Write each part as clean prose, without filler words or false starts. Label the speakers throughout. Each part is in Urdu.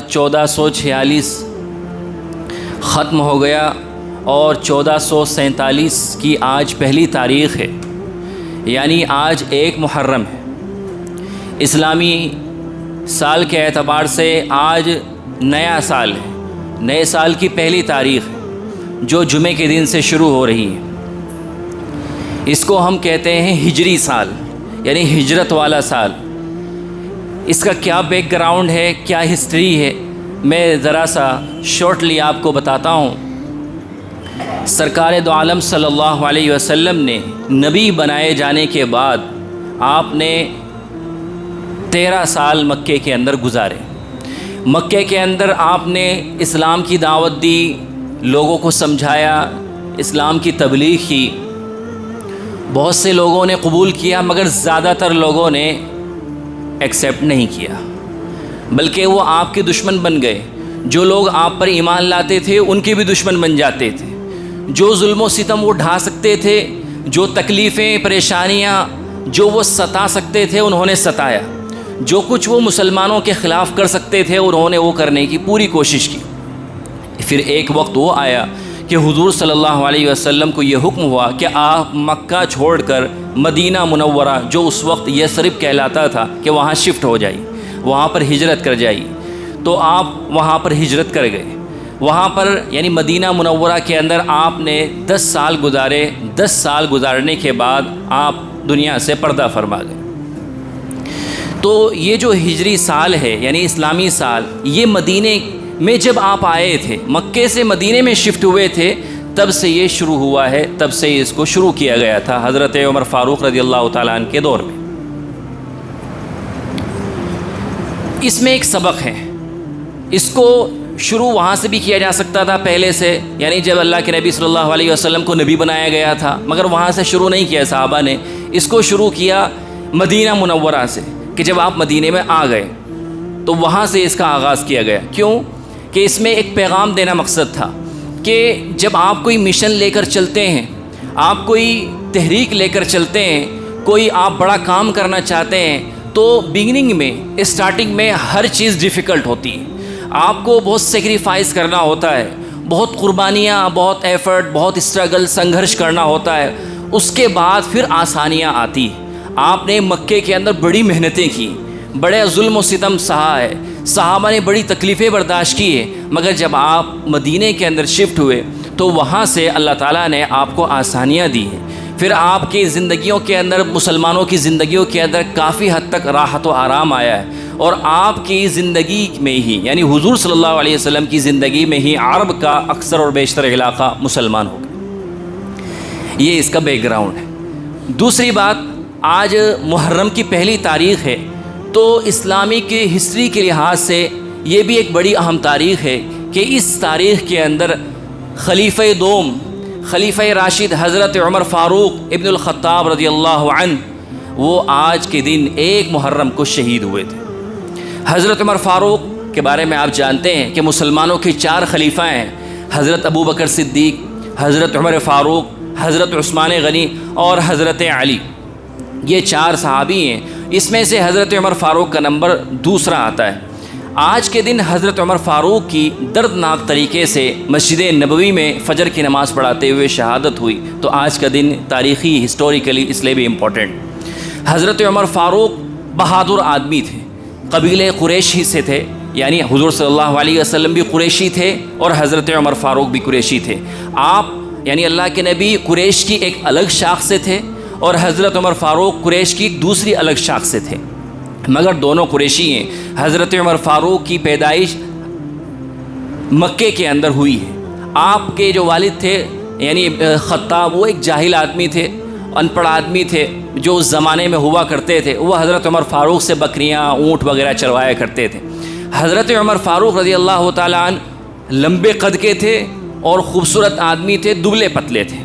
Speaker 1: 1446 ختم ہو گیا اور 1447 کی آج پہلی تاریخ ہے، یعنی آج 1 محرم ہے۔ اسلامی سال کے اعتبار سے آج نیا سال ہے، نئے سال کی پہلی تاریخ ہے جو جمعے کے دن سے شروع ہو رہی ہے۔ اس کو ہم کہتے ہیں ہجری سال، یعنی ہجرت والا سال۔ اس کا کیا بیک گراؤنڈ ہے، کیا ہسٹری ہے، میں ذرا سا شارٹلی آپ کو بتاتا ہوں۔ سرکار دو عالم صلی اللہ علیہ وسلم نے نبی بنائے جانے کے بعد آپ نے 13 سال مکے کے اندر گزارے۔ مکے کے اندر آپ نے اسلام کی دعوت دی، لوگوں کو سمجھایا، اسلام کی تبلیغ کی۔ بہت سے لوگوں نے قبول کیا مگر زیادہ تر لوگوں نے ایکسیپٹ نہیں کیا، بلکہ وہ آپ کے دشمن بن گئے۔ جو لوگ آپ پر ایمان لاتے تھے ان کے بھی دشمن بن جاتے تھے۔ جو ظلم و ستم وہ ڈھا سکتے تھے، جو تکلیفیں پریشانیاں جو وہ ستا سکتے تھے انہوں نے ستایا، جو کچھ وہ مسلمانوں کے خلاف کر سکتے تھے انہوں نے وہ کرنے کی پوری کوشش کی۔ پھر ایک وقت وہ آیا کہ حضور صلی اللہ علیہ وسلم کو یہ حکم ہوا کہ آپ مکہ چھوڑ کر مدینہ منورہ، جو اس وقت یثرب کہلاتا تھا، کہ وہاں شفٹ ہو جائیے، وہاں پر ہجرت کر جائیے۔ تو آپ وہاں پر ہجرت کر گئے۔ وہاں پر یعنی مدینہ منورہ کے اندر آپ نے 10 سال گزارے۔ 10 سال گزارنے کے بعد آپ دنیا سے پردہ فرما گئے۔ تو یہ جو ہجری سال ہے یعنی اسلامی سال، یہ مدینے میں جب آپ آئے تھے، مکے سے مدینے میں شفٹ ہوئے تھے، تب سے یہ شروع ہوا ہے، تب سے اس کو شروع کیا گیا تھا حضرت عمر فاروق رضی اللہ تعالیٰ عنہ کے دور میں۔ اس میں ایک سبق ہے، اس کو شروع وہاں سے بھی کیا جا سکتا تھا پہلے سے، یعنی جب اللہ کے نبی صلی اللہ علیہ وسلم کو نبی بنایا گیا تھا، مگر وہاں سے شروع نہیں کیا صحابہ نے، اس کو شروع کیا مدینہ منورہ سے، کہ جب آپ مدینے میں آ گئے تو وہاں سے اس کا آغاز کیا گیا۔ کیوں کہ اس میں ایک پیغام دینا مقصد تھا کہ جب آپ کوئی مشن لے کر چلتے ہیں، آپ کوئی تحریک لے کر چلتے ہیں، کوئی آپ بڑا کام کرنا چاہتے ہیں، تو بگننگ میں، اسٹارٹنگ میں ہر چیز ڈیفیکلٹ ہوتی ہے، آپ کو بہت سیکریفائز کرنا ہوتا ہے، بہت قربانیاں، بہت ایفرٹ، بہت اسٹرگل، سنگھرش کرنا ہوتا ہے، اس کے بعد پھر آسانیاں آتی۔ آپ نے مکے کے اندر بڑی محنتیں کی، بڑے ظلم و ستم سہا ہے، صحابہ نے بڑی تکلیفیں برداشت کی ہے، مگر جب آپ مدینے کے اندر شفٹ ہوئے تو وہاں سے اللہ تعالیٰ نے آپ کو آسانیاں دی ہیں۔ پھر آپ کی زندگیوں کے اندر، مسلمانوں کی زندگیوں کے اندر کافی حد تک راحت و آرام آیا ہے، اور آپ کی زندگی میں ہی یعنی حضور صلی اللہ علیہ وسلم کی زندگی میں ہی عرب کا اکثر اور بیشتر علاقہ مسلمان ہو گیا۔ یہ اس کا بیک گراؤنڈ ہے۔ دوسری بات، آج محرم کی پہلی تاریخ ہے، تو اسلامی کی ہسٹری کے لحاظ سے یہ بھی ایک بڑی اہم تاریخ ہے کہ اس تاریخ کے اندر خلیفہ دوم، خلیفہ راشد حضرت عمر فاروق ابن الخطاب رضی اللہ عنہ، وہ آج کے دن 1 محرم کو شہید ہوئے تھے۔ حضرت عمر فاروق کے بارے میں آپ جانتے ہیں کہ مسلمانوں کے 4 خلیفہ ہیں، حضرت ابو بکر صدیق، حضرت عمر فاروق، حضرت عثمان غنی اور حضرت علی۔ یہ 4 صحابی ہیں، اس میں سے حضرت عمر فاروق کا نمبر دوسرا آتا ہے۔ آج کے دن حضرت عمر فاروق کی دردناک طریقے سے مسجد نبوی میں فجر کی نماز پڑھاتے ہوئے شہادت ہوئی، تو آج کا دن تاریخی، ہسٹوریکلی اس لیے بھی امپورٹنٹ۔ حضرت عمر فاروق بہادر آدمی تھے، قبیلے قریشی سے تھے، یعنی حضور صلی اللہ علیہ وسلم بھی قریشی تھے اور حضرت عمر فاروق بھی قریشی تھے۔ آپ یعنی اللہ کے نبی قریش کی ایک الگ شاخ سے تھے، اور حضرت عمر فاروق قریش کی دوسری الگ شاخ سے تھے، مگر دونوں قریشی ہیں۔ حضرت عمر فاروق کی پیدائش مکے کے اندر ہوئی ہے۔ آپ کے جو والد تھے یعنی خطاب، وہ ایک جاہل آدمی تھے، ان پڑھ آدمی تھے، جو اس زمانے میں ہوا کرتے تھے۔ وہ حضرت عمر فاروق سے بکریاں، اونٹ وغیرہ چروایا کرتے تھے۔ حضرت عمر فاروق رضی اللہ تعالیٰ عنہ لمبے قد کے تھے اور خوبصورت آدمی تھے، دبلے پتلے تھے،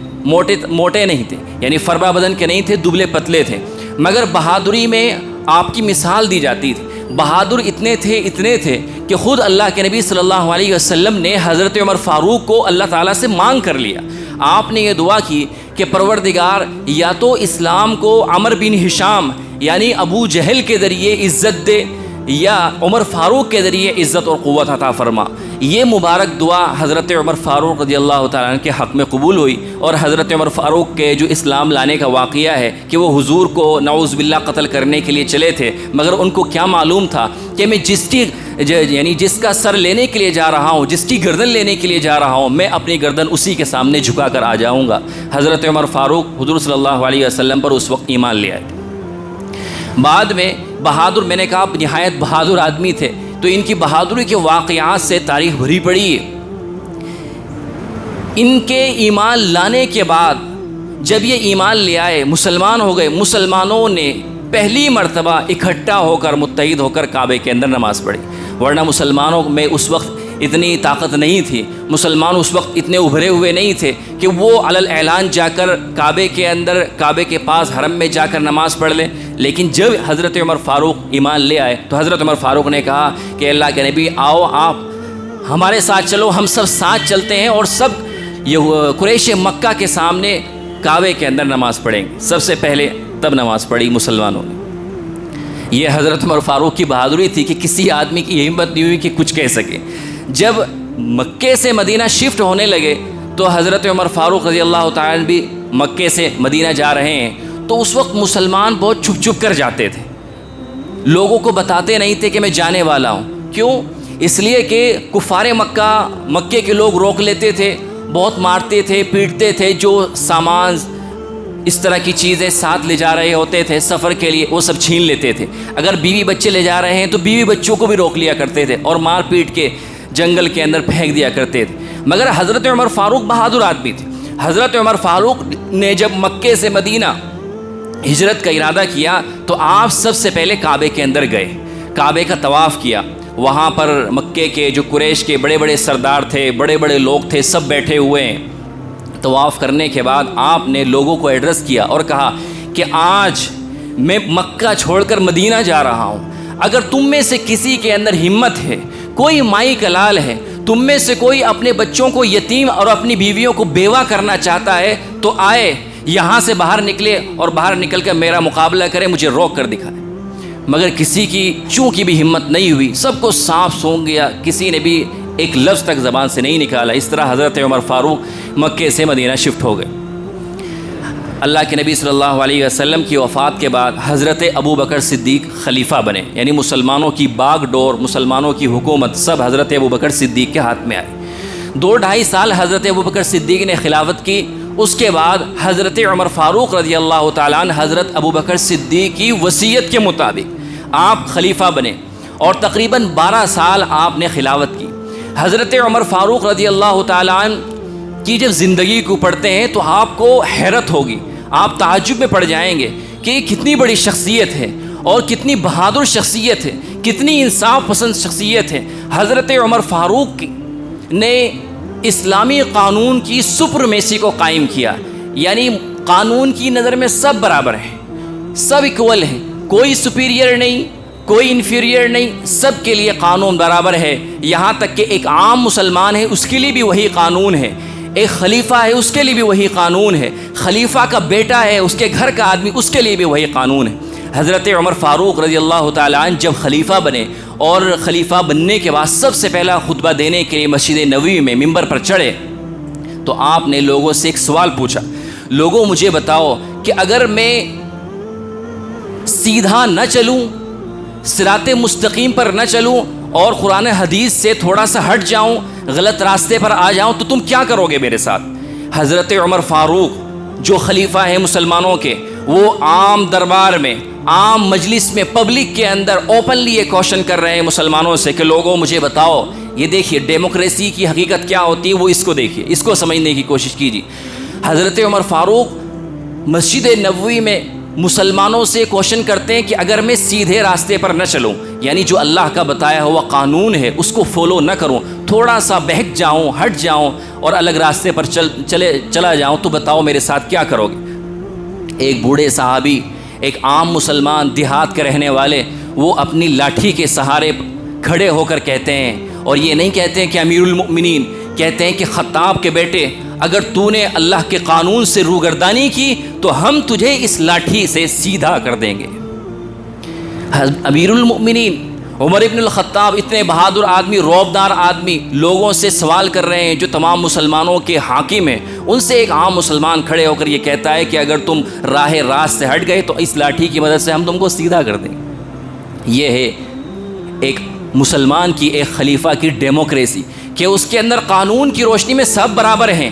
Speaker 1: موٹے نہیں تھے، یعنی فربا بدن کے نہیں تھے، دبلے پتلے تھے، مگر بہادری میں آپ کی مثال دی جاتی تھی۔ بہادر اتنے تھے کہ خود اللہ کے نبی صلی اللہ علیہ وسلم نے حضرت عمر فاروق کو اللہ تعالیٰ سے مانگ کر لیا۔ آپ نے یہ دعا کی کہ پروردگار یا تو اسلام کو عمر بن ہشام یعنی ابو جہل کے ذریعے عزت دے، یا عمر فاروق کے ذریعے عزت اور قوت عطا فرما۔ یہ مبارک دعا حضرت عمر فاروق رضی اللہ تعالیٰ عنہ کے حق میں قبول ہوئی، اور حضرت عمر فاروق کے جو اسلام لانے کا واقعہ ہے کہ وہ حضور کو نعوذ باللہ قتل کرنے کے لیے چلے تھے، مگر ان کو کیا معلوم تھا کہ میں جس کا سر لینے کے لیے جا رہا ہوں، جس کی گردن لینے کے لیے جا رہا ہوں، میں اپنی گردن اسی کے سامنے جھکا کر آ جاؤں گا۔ حضرت عمر فاروق حضور صلی اللہ علیہ وسلم پر اس وقت ایمان لے آئے۔ بعد میں بہادر، میں نے کہا نہایت بہادر آدمی تھے، تو ان کی بہادری کے واقعات سے تاریخ بھری پڑی ہے۔ ان کے ایمان لانے کے بعد جب یہ ایمان لے آئے، مسلمان ہو گئے، مسلمانوں نے پہلی مرتبہ اکٹھا ہو کر متحد ہو کر کعبے کے اندر نماز پڑھی، ورنہ مسلمانوں میں اس وقت اتنی طاقت نہیں تھی، مسلمان اس وقت اتنے ابھرے ہوئے نہیں تھے کہ وہ علی اعلان جا کر کعبے کے اندر، کعبے کے پاس حرم میں جا کر نماز پڑھ لیں۔ لیکن جب حضرت عمر فاروق ایمان لے آئے تو حضرت عمر فاروق نے کہا کہ اللہ کے نبی آؤ، آپ ہمارے ساتھ چلو، ہم سب ساتھ چلتے ہیں اور سب یہ قریش مکہ کے سامنے کعبے کے اندر نماز پڑھیں گے۔ سب سے پہلے تب نماز پڑھی مسلمانوں نے۔ یہ حضرت عمر فاروق کی بہادری تھی کہ کسی آدمی کی یہ ہمت نہیں ہوئی کہ کچھ کہہ سکے۔ جب مکے سے مدینہ شفٹ ہونے لگے تو حضرت عمر فاروق رضی اللہ تعالیٰ بھی مکے سے مدینہ جا رہے ہیں، تو اس وقت مسلمان بہت چھپ چھپ کر جاتے تھے، لوگوں کو بتاتے نہیں تھے کہ میں جانے والا ہوں۔ کیوں؟ اس لیے کہ کفار مکے کے لوگ روک لیتے تھے، بہت مارتے تھے، پیٹتے تھے، جو سامان اس طرح کی چیزیں ساتھ لے جا رہے ہوتے تھے سفر کے لیے وہ سب چھین لیتے تھے۔ اگر بیوی بچے لے جا رہے ہیں تو بیوی بچوں کو بھی روک لیا کرتے تھے اور مار پیٹ کے جنگل کے اندر پھینک دیا کرتے تھے۔ مگر حضرت عمر فاروق بہادر آدمی تھے۔ حضرت عمر فاروق نے جب مکے سے مدینہ ہجرت کا ارادہ کیا تو آپ سب سے پہلے کعبے کے اندر گئے، کعبے کا طواف کیا۔ وہاں پر مکے کے جو قریش کے بڑے بڑے سردار تھے، بڑے بڑے لوگ تھے، سب بیٹھے ہوئے ہیں۔ طواف کرنے کے بعد آپ نے لوگوں کو ایڈریس کیا اور کہا کہ آج میں مکہ چھوڑ کر مدینہ جا رہا ہوں، اگر تم میں سے کسی کے اندر ہمت ہے، کوئی مائی کا لال ہے، تم میں سے کوئی اپنے بچوں کو یتیم اور اپنی بیویوں کو بیوہ کرنا چاہتا ہے تو آئے، یہاں سے باہر نکلے اور باہر نکل کر میرا مقابلہ کرے، مجھے روک کر دکھائے۔ مگر کسی کی چونکہ بھی ہمت نہیں ہوئی، سب کو صاف سونگ گیا، کسی نے بھی ایک لفظ تک زبان سے نہیں نکالا۔ اس طرح حضرت عمر فاروق مکے سے مدینہ شفٹ ہو گئے۔ اللہ کے نبی صلی اللہ علیہ وسلم کی وفات کے بعد حضرت ابو بکر صدیق خلیفہ بنے، یعنی مسلمانوں کی باغ ڈور، مسلمانوں کی حکومت سب حضرت ابو بکر صدیق کے ہاتھ میں آئی۔ 2-2.5 سال حضرت ابو بکر صدیق نے خلافت کی۔ اس کے بعد حضرت عمر فاروق رضی اللہ تعالیٰ عنہ حضرت ابو بکر صدیق کی وصیت کے مطابق آپ خلیفہ بنے اور تقریباً 12 سال آپ نے خلافت کی۔ حضرت عمر فاروق رضی اللہ تعالیٰ عنہ کی جب زندگی کو پڑھتے ہیں تو آپ کو حیرت ہوگی، آپ تعجب میں پڑ جائیں گے کہ یہ کتنی بڑی شخصیت ہے اور کتنی بہادر شخصیت ہے، کتنی انصاف پسند شخصیت ہے۔ حضرت عمر فاروق نے اسلامی قانون کی سپرمیسی کو قائم کیا، یعنی قانون کی نظر میں سب برابر ہیں، سب ایکول ہیں، کوئی سپیریئر نہیں، کوئی انفیریئر نہیں، سب کے لیے قانون برابر ہے۔ یہاں تک کہ ایک عام مسلمان ہے اس کے لیے بھی وہی قانون ہے، ایک خلیفہ ہے اس کے لیے بھی وہی قانون ہے، خلیفہ کا بیٹا ہے اس کے گھر کا آدمی اس کے لیے بھی وہی قانون ہے۔ حضرت عمر فاروق رضی اللہ تعالیٰ عنہ جب خلیفہ بنے اور خلیفہ بننے کے بعد سب سے پہلا خطبہ دینے کے لیے مسجد نبوی میں ممبر پر چڑھے تو آپ نے لوگوں سے ایک سوال پوچھا، لوگوں مجھے بتاؤ کہ اگر میں سیدھا نہ چلوں، صراط مستقیم پر نہ چلوں اور قرآن حدیث سے تھوڑا سا ہٹ جاؤں، غلط راستے پر آ جاؤں تو تم کیا کرو گے میرے ساتھ؟ حضرت عمر فاروق جو خلیفہ ہیں مسلمانوں کے، وہ عام دربار میں، عام مجلس میں، پبلک کے اندر اوپنلی یہ کوشچن کر رہے ہیں مسلمانوں سے کہ لوگوں مجھے بتاؤ، یہ دیکھیے ڈیموکریسی کی حقیقت کیا ہوتی ہے، وہ اس کو دیکھیے، اس کو سمجھنے کی کوشش کیجیے۔ حضرت عمر فاروق مسجد نبوی میں مسلمانوں سے کوشچن کرتے ہیں کہ اگر میں سیدھے راستے پر نہ چلوں، یعنی جو اللہ کا بتایا ہوا قانون ہے اس کو فالو نہ کروں، تھوڑا سا بہک جاؤں، ہٹ جاؤں اور الگ راستے پر چلا جاؤں تو بتاؤ میرے ساتھ کیا کرو گے؟ ایک بوڑھے صحابی، ایک عام مسلمان دیہات کے رہنے والے، وہ اپنی لاٹھی کے سہارے کھڑے ہو کر کہتے ہیں، اور یہ نہیں کہتے ہیں کہ امیر المؤمنین، کہتے ہیں کہ خطاب کے بیٹے، اگر تو نے اللہ کے قانون سے روگردانی کی تو ہم تجھے اس لاٹھی سے سیدھا کر دیں گے۔ امیر المؤمنین عمر ابن الخطاب اتنے بہادر آدمی، رعبدار آدمی، لوگوں سے سوال کر رہے ہیں جو تمام مسلمانوں کے حاکم ہیں، ان سے ایک عام مسلمان کھڑے ہو کر یہ کہتا ہے کہ اگر تم راہ راست سے ہٹ گئے تو اس لاٹھی کی مدد سے ہم تم کو سیدھا کر دیں گے۔ یہ ہے ایک مسلمان کی، ایک خلیفہ کی ڈیموکریسی، کہ اس کے اندر قانون کی روشنی میں سب برابر ہیں،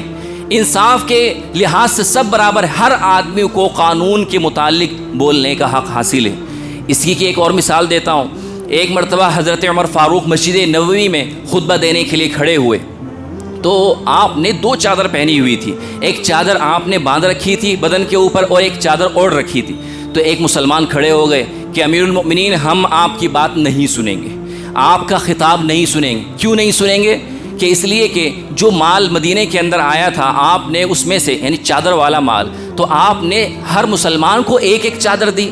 Speaker 1: انصاف کے لحاظ سے سب برابر، ہر آدمی کو قانون کے متعلق بولنے کا حق حاصل ہے۔ اسی کی ایک اور مثال دیتا ہوں۔ ایک مرتبہ حضرت عمر فاروق مسجد نبوی میں خطبہ دینے کے لیے کھڑے ہوئے تو آپ نے 2 چادر پہنی ہوئی تھی، ایک چادر آپ نے باندھ رکھی تھی بدن کے اوپر اور ایک چادر اوڑھ رکھی تھی۔ تو ایک مسلمان کھڑے ہو گئے کہ امیر المؤمنین ہم آپ کی بات نہیں سنیں گے، آپ کا خطاب نہیں سنیں گے۔ کیوں نہیں سنیں گے؟ کہ اس لیے کہ جو مال مدینہ کے اندر آیا تھا آپ نے اس میں سے، یعنی چادر والا مال، تو آپ نے ہر مسلمان کو ایک ایک چادر دی،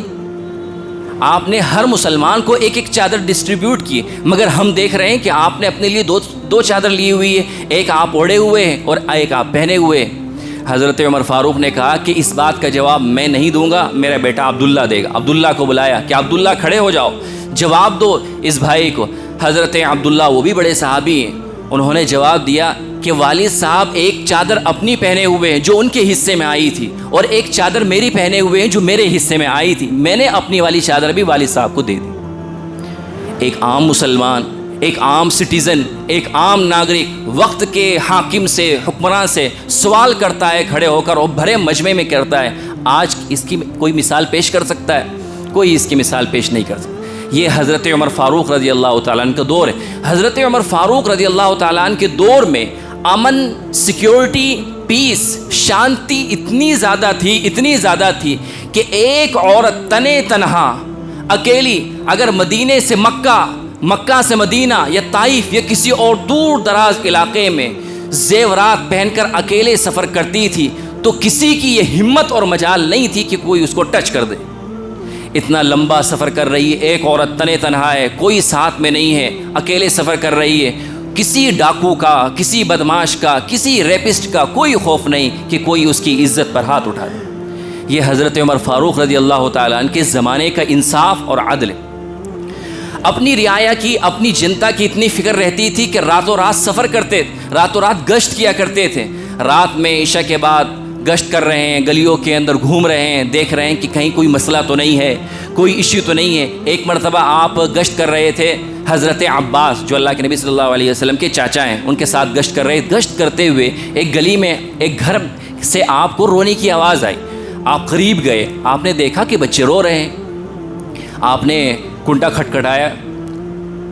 Speaker 1: آپ نے ہر مسلمان کو ایک ایک چادر ڈسٹریبیوٹ کی، مگر ہم دیکھ رہے ہیں کہ آپ نے اپنے لیے دو چادر لی ہوئی ہے، ایک آپ اوڑھے ہوئے ہیں اور ایک آپ پہنے ہوئے ہیں۔ حضرت عمر فاروق نے کہا کہ اس بات کا جواب میں نہیں دوں گا، میرا بیٹا عبداللہ دے گا۔ عبداللہ کو بلایا کہ عبداللہ کھڑے ہو جاؤ، جواب دو اس بھائی کو۔ حضرت عبداللہ وہ بھی بڑے صحابی ہیں، انہوں نے جواب دیا کہ والد صاحب ایک چادر اپنی پہنے ہوئے ہیں جو ان کے حصے میں آئی تھی، اور ایک چادر میری پہنے ہوئے ہیں جو میرے حصے میں آئی تھی، میں نے اپنی والی چادر بھی والد صاحب کو دے دی۔ ایک عام مسلمان، ایک عام سٹیزن، ایک عام ناگرک وقت کے حاکم سے، حکمران سے سوال کرتا ہے کھڑے ہو کر، اور بھرے مجمع میں کرتا ہے۔ آج اس کی کوئی مثال پیش کر سکتا ہے؟ کوئی اس کی مثال پیش نہیں کر سکتا۔ یہ حضرت عمر فاروق رضی اللہ تعالیٰ عنہ کا دور ہے۔ حضرت عمر فاروق رضی اللہ تعالیٰ عنہ کے دور میں امن، سیکیورٹی، پیس، شانتی اتنی زیادہ تھی کہ ایک عورت تنے تنہا اکیلی اگر مدینے سے مکہ سے مدینہ یا طائف یا کسی اور دور دراز علاقے میں زیورات پہن کر اکیلے سفر کرتی تھی تو کسی کی یہ ہمت اور مجال نہیں تھی کہ کوئی اس کو ٹچ کر دے۔ اتنا لمبا سفر کر رہی ہے، ایک عورت تنے تنہا ہے، کوئی ساتھ میں نہیں ہے، اکیلے سفر کر رہی ہے، کسی ڈاکو کا، کسی بدماش کا، کسی ریپسٹ کا کوئی خوف نہیں کہ کوئی اس کی عزت پر ہاتھ اٹھا دے۔ یہ حضرت عمر فاروق رضی اللہ تعالیٰ عنہ کے زمانے کا انصاف اور عدل ہے۔ اپنی رعایا کی، اپنی جنتا کی اتنی فکر رہتی تھی کہ راتوں رات سفر کرتے، راتوں رات گشت کیا کرتے تھے۔ رات میں عشاء کے بعد گشت کر رہے ہیں، گلیوں کے اندر گھوم رہے ہیں، دیکھ رہے ہیں کہ کہیں کوئی مسئلہ تو نہیں ہے، کوئی ایشو تو نہیں ہے۔ ایک مرتبہ آپ گشت کر رہے تھے، حضرت عباس جو اللہ کے نبی صلی اللہ علیہ وسلم کے چاچا ہیں، ان کے ساتھ گشت کر رہے، گشت کرتے ہوئے ایک گلی میں ایک گھر سے آپ کو رونے کی آواز آئی۔ آپ قریب گئے، آپ نے دیکھا کہ بچے رو رہے ہیں۔ آپ نے کنڈا کھٹکھٹایا،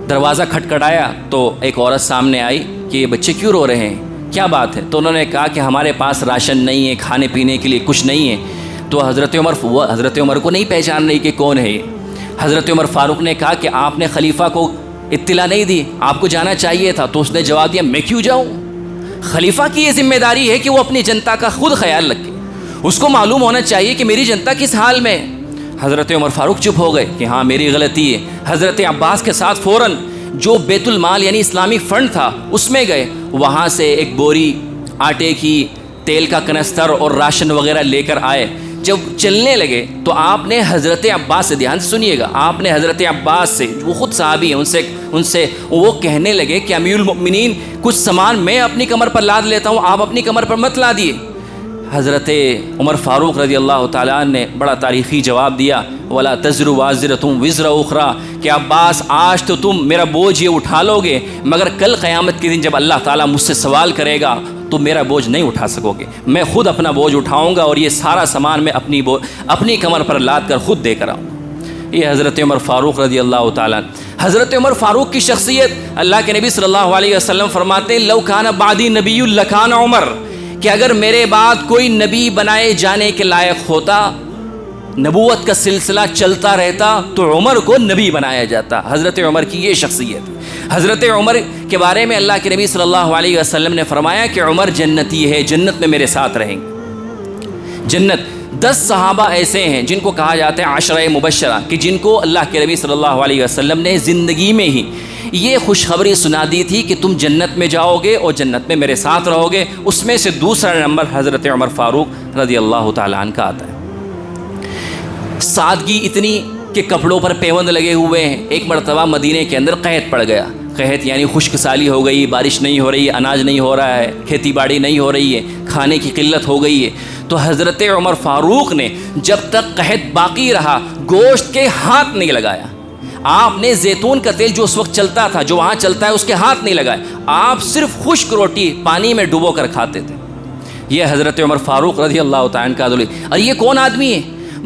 Speaker 1: دروازہ کھٹکھٹایا تو ایک عورت سامنے آئی کہ یہ بچے کیوں رو رہے ہیں، کیا بات ہے؟ تو انہوں نے کہا کہ ہمارے پاس راشن نہیں ہے، کھانے پینے کے لیے کچھ نہیں ہے۔ تو حضرت عمر کو نہیں پہچان رہی کہ کون ہے یہ۔ حضرت عمر فاروق نے کہا کہ آپ نے خلیفہ کو اطلاع نہیں دی، آپ کو جانا چاہیے تھا۔ تو اس نے جواب دیا میں کیوں جاؤں؟ خلیفہ کی یہ ذمہ داری ہے کہ وہ اپنی جنتا کا خود خیال رکھے، اس کو معلوم ہونا چاہیے کہ میری جنتا کس حال میں ہے۔ حضرت عمر فاروق چپ ہو گئے کہ ہاں میری غلطی ہے۔ حضرت عباس کے ساتھ فوراً جو بیت المال یعنی اسلامی فنڈ تھا اس میں گئے، وہاں سے ایک بوری آٹے کی، تیل کا کنستر اور راشن وغیرہ لے کر آئے۔ جب چلنے لگے تو آپ نے حضرت عباس سے، دھیان سے سنیے گا، آپ نے حضرت عباس سے، وہ خود صحابی ہیں، ان سے وہ کہنے لگے کہ امیر المؤمنین کچھ سامان میں اپنی کمر پر لاد لیتا ہوں، آپ اپنی کمر پر مت لادیے۔ حضرت عمر فاروق رضی اللہ تعالیٰ عنہ نے بڑا تاریخی جواب دیا، وَلَا تَزْرُ وَازِرَةٌ وِزْرَ أُخْرَىٰ، کہ عباس آج تو تم میرا بوجھ یہ اٹھا لو گے، مگر کل قیامت کے دن جب اللہ تعالیٰ مجھ سے سوال کرے گا تو میرا بوجھ نہیں اٹھا سکو گے، میں خود اپنا بوجھ اٹھاؤں گا اور یہ سارا سامان میں اپنی کمر پر لاد کر خود دے کر آؤں گا۔ یہ حضرت عمر فاروق رضی اللہ تعالیٰ عنہ۔ حضرت عمر فاروق کی شخصیت، اللہ کے نبی صلی اللہ علیہ وسلم فرماتے ہیں لو کان بعدی نبی لکان عمر، کہ اگر میرے بعد کوئی نبی بنائے جانے کے لائق ہوتا، نبوت کا سلسلہ چلتا رہتا تو عمر کو نبی بنایا جاتا۔ حضرت عمر کی یہ شخصیت۔ حضرت عمر کے بارے میں اللہ کے نبی صلی اللہ علیہ وسلم نے فرمایا کہ عمر جنتی ہے، جنت میں میرے ساتھ رہیں گے۔ جنت 10 صحابہ ایسے ہیں جن کو کہا جاتا ہے عشرہ مبشرہ، کہ جن کو اللہ کے نبی صلی اللہ علیہ وسلم نے زندگی میں ہی یہ خوشخبری سنا دی تھی کہ تم جنت میں جاؤ گے اور جنت میں میرے ساتھ رہو گے۔ اس میں سے دوسرا نمبر حضرت عمر فاروق رضی اللہ تعالیٰ عنہ کا آتا ہے۔ سادگی اتنی کے کپڑوں پر پیوند لگے ہوئے ہیں۔ ایک مرتبہ مدینے کے اندر قحط پڑ گیا، قحط یعنی خشک سالی ہو گئی، بارش نہیں ہو رہی ہے، اناج نہیں ہو رہا ہے، کھیتی باڑی نہیں ہو رہی ہے، کھانے کی قلت ہو گئی ہے۔ تو حضرت عمر فاروق نے جب تک قحط باقی رہا گوشت کے ہاتھ نہیں لگایا۔ آپ نے زیتون کا تیل جو اس وقت چلتا تھا، جو وہاں چلتا ہے، اس کے ہاتھ نہیں لگائے، آپ صرف خشک روٹی پانی میں ڈبو کر کھاتے تھے۔ یہ حضرت عمر فاروق رضی اللہ تعالیٰ عنہ کا عدل۔ اور یہ کون آدمی ہے؟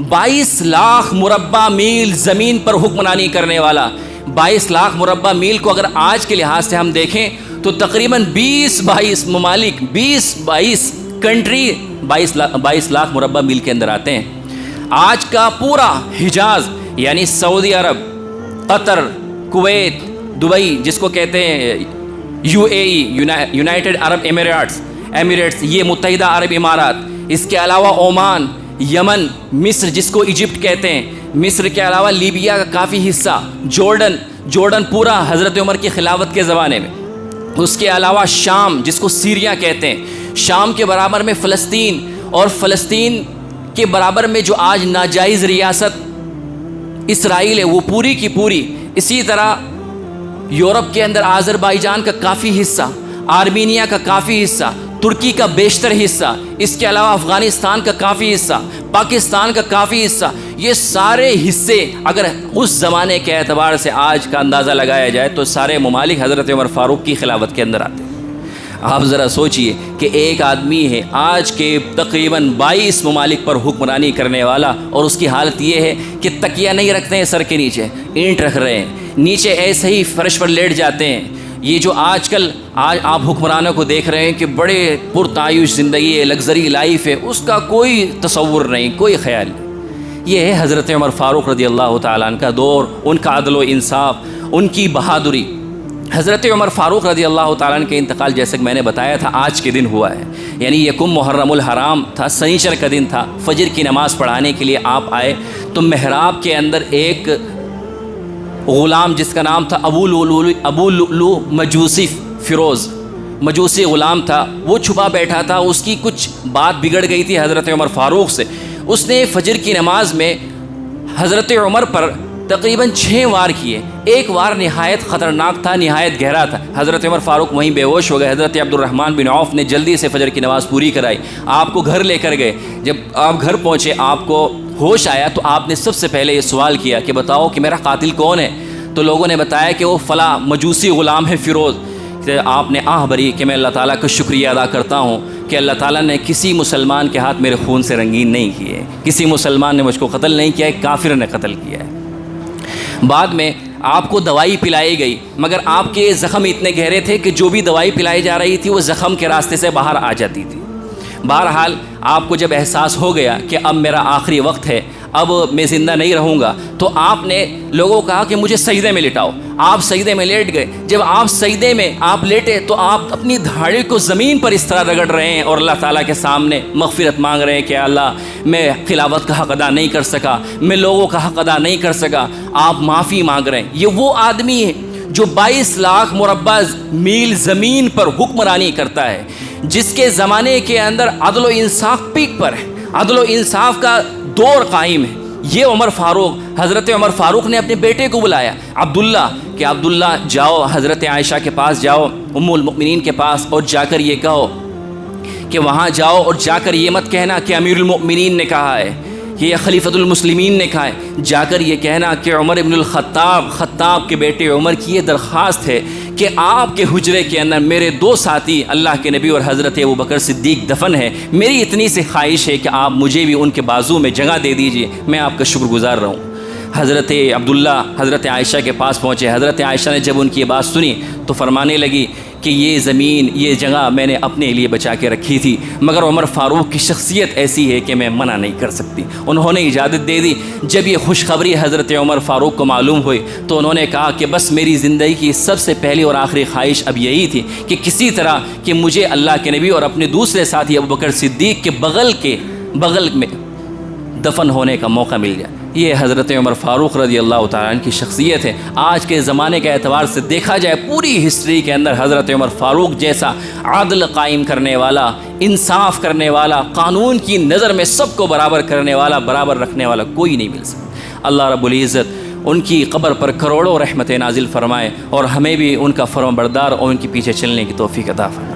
Speaker 1: 22 لاکھ مربع میل زمین پر حکمرانی کرنے والا۔ 22 لاکھ مربع میل کو اگر آج کے لحاظ سے ہم دیکھیں تو تقریباً 20-22 ممالک، 20-22 کنٹری 22 لاکھ مربع میل کے اندر آتے ہیں۔ آج کا پورا حجاز یعنی سعودی عرب، قطر، کویت، دبئی جس کو کہتے ہیں UAE، یونائٹڈ عرب ایمریٹس، یہ متحدہ عرب امارات، اس کے علاوہ عمان، یمن، مصر جس کو ایجپٹ کہتے ہیں، مصر کے علاوہ لیبیا کا کافی حصہ، جورڈن پورا حضرت عمر کی خلافت کے زمانے میں، اس کے علاوہ شام جس کو سیریا کہتے ہیں، شام کے برابر میں فلسطین، اور فلسطین کے برابر میں جو آج ناجائز ریاست اسرائیل ہے وہ پوری کی پوری۔ اسی طرح یورپ کے اندر آذربائیجان کا کافی حصہ، آرمینیا کا کافی حصہ، ترکی کا بیشتر حصہ، اس کے علاوہ افغانستان کا کافی حصہ، پاکستان کا کافی حصہ، یہ سارے حصے اگر اس زمانے کے اعتبار سے آج کا اندازہ لگایا جائے تو سارے ممالک حضرت عمر فاروق کی خلافت کے اندر آتے ہیں۔ آپ ذرا سوچئے کہ ایک آدمی ہے آج کے تقریباً 22 ممالک پر حکمرانی کرنے والا، اور اس کی حالت یہ ہے کہ تکیہ نہیں رکھتے ہیں سر کے نیچے، اینٹ رکھ رہے ہیں، نیچے ایسے ہی فرش پر لیٹ جاتے ہیں۔ یہ جو آج آپ حکمرانوں کو دیکھ رہے ہیں کہ بڑے پرتعیش زندگی ہے، لگژری لائف ہے، اس کا کوئی تصور نہیں، کوئی خیال نہیں۔ یہ ہے حضرت عمر فاروق رضی اللہ تعالیٰ عنہ کا دور، ان کا عدل و انصاف، ان کی بہادری۔ حضرت عمر فاروق رضی اللہ تعالیٰ عنہ کے انتقال جیسے کہ میں نے بتایا تھا آج کے دن ہوا ہے، یعنی یکم محرم الحرام تھا، سنیچر کا دن تھا۔ فجر کی نماز پڑھانے کے لیے آپ آئے تو محراب کے اندر ایک غلام جس کا نام تھا ابو لؤلؤ مجوسی فیروز، مجوسی غلام تھا، وہ چھپا بیٹھا تھا، اس کی کچھ بات بگڑ گئی تھی حضرت عمر فاروق سے۔ اس نے فجر کی نماز میں حضرت عمر پر تقریباً 6 وار کیے۔ ایک وار نہایت خطرناک تھا، نہایت گہرا تھا، حضرت عمر فاروق وہیں بے ہوش ہو گئے۔ حضرت عبدالرحمن بن عوف نے جلدی سے فجر کی نماز پوری کرائی، آپ کو گھر لے کر گئے۔ جب آپ گھر پہنچے آپ کو ہوش آیا تو آپ نے سب سے پہلے یہ سوال کیا کہ بتاؤ کہ میرا قاتل کون ہے؟ تو لوگوں نے بتایا کہ وہ فلاں مجوسی غلام ہے فیروز۔ آپ نے آہ بھری کہ میں اللہ تعالیٰ کا شکریہ ادا کرتا ہوں کہ اللہ تعالیٰ نے کسی مسلمان کے ہاتھ میرے خون سے رنگین نہیں کیے، کسی مسلمان نے مجھ کو قتل نہیں کیا ہے، کافر نے قتل کیا ہے۔ بعد میں آپ کو دوائی پلائی گئی، مگر آپ کے زخم اتنے گہرے تھے کہ جو بھی دوائی پلائی جا رہی تھی وہ زخم کے راستے سے باہر آ جاتی تھی۔ بہرحال آپ کو جب احساس ہو گیا کہ اب میرا آخری وقت ہے، اب میں زندہ نہیں رہوں گا، تو آپ نے لوگوں کو کہا کہ مجھے سجدے میں لٹاؤ۔ آپ سجدے میں لیٹ گئے۔ جب آپ سجدے میں آپ لیٹے تو آپ اپنی دھاڑی کو زمین پر اس طرح رگڑ رہے ہیں اور اللہ تعالیٰ کے سامنے مغفرت مانگ رہے ہیں کہ اللہ میں خلافت کا حق ادا نہیں کر سکا، میں لوگوں کا حق ادا نہیں کر سکا، آپ معافی مانگ رہے ہیں۔ یہ وہ آدمی ہے جو 22 لاکھ مربع میل زمین پر حکمرانی کرتا ہے، جس کے زمانے کے اندر عدل و انصاف پیک پر ہے، عدل و انصاف کا دور قائم ہے۔ یہ عمر فاروق، حضرت عمر فاروق نے اپنے بیٹے کو بلایا عبداللہ کہ عبداللہ جاؤ حضرت عائشہ کے پاس جاؤ، ام المؤمنین کے پاس، اور جا کر یہ کہو کہ وہاں جاؤ اور جا کر یہ مت کہنا کہ امیر المؤمنین نے کہا ہے، کہ یہ خلیفۃ المسلمین نے کہا ہے، جا کر یہ کہنا کہ عمر ابن خطاب کے بیٹے عمر کی یہ درخواست ہے کہ آپ کے حجرے کے اندر میرے 2 ساتھی اللہ کے نبی اور حضرت ابوبکر صدیق دفن ہے، میری اتنی سی خواہش ہے کہ آپ مجھے بھی ان کے بازو میں جگہ دے دیجئے، میں آپ کا شکر گزار رہوں۔ حضرت عبداللہ حضرت عائشہ کے پاس پہنچے۔ حضرت عائشہ نے جب ان کی بات سنی تو فرمانے لگی کہ یہ زمین، یہ جگہ میں نے اپنے لیے بچا کے رکھی تھی، مگر عمر فاروق کی شخصیت ایسی ہے کہ میں منع نہیں کر سکتی۔ انہوں نے اجازت دے دی۔ جب یہ خوشخبری حضرت عمر فاروق کو معلوم ہوئی تو انہوں نے کہا کہ بس میری زندگی کی سب سے پہلی اور آخری خواہش اب یہی تھی کہ کسی طرح کہ مجھے اللہ کے نبی اور اپنے دوسرے ساتھی ابوبکر صدیق کے بغل میں دفن ہونے کا موقع مل جائے۔ یہ حضرت عمر فاروق رضی اللہ تعالیٰ عنہ کی شخصیت ہے۔ آج کے زمانے کے اعتبار سے دیکھا جائے پوری ہسٹری کے اندر حضرت عمر فاروق جیسا عدل قائم کرنے والا، انصاف کرنے والا، قانون کی نظر میں سب کو برابر کرنے والا، برابر رکھنے والا کوئی نہیں مل سکتا۔ اللہ رب العزت ان کی قبر پر کروڑوں رحمتیں نازل فرمائے اور ہمیں بھی ان کا فرمان بردار اور ان کے پیچھے چلنے کی توفیق عطا فرمائے۔